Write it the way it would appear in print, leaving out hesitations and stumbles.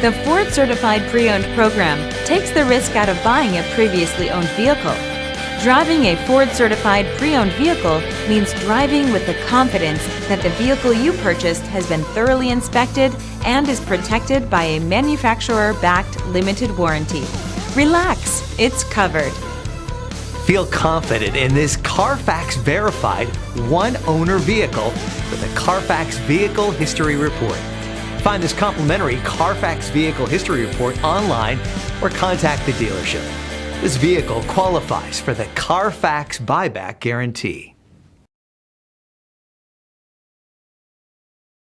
The Ford Certified Pre-Owned program takes the risk out of buying a previously owned vehicle. Driving a Ford Certified Pre-Owned vehicle means driving with the confidence that the vehicle you purchased has been thoroughly inspected and is protected by a manufacturer-backed limited warranty. Relax, it's covered. Feel confident in this Carfax verified one-owner vehicle with a Carfax Vehicle History Report. Find this complimentary Carfax Vehicle History Report online or contact the dealership. This vehicle qualifies for the Carfax Buyback Guarantee.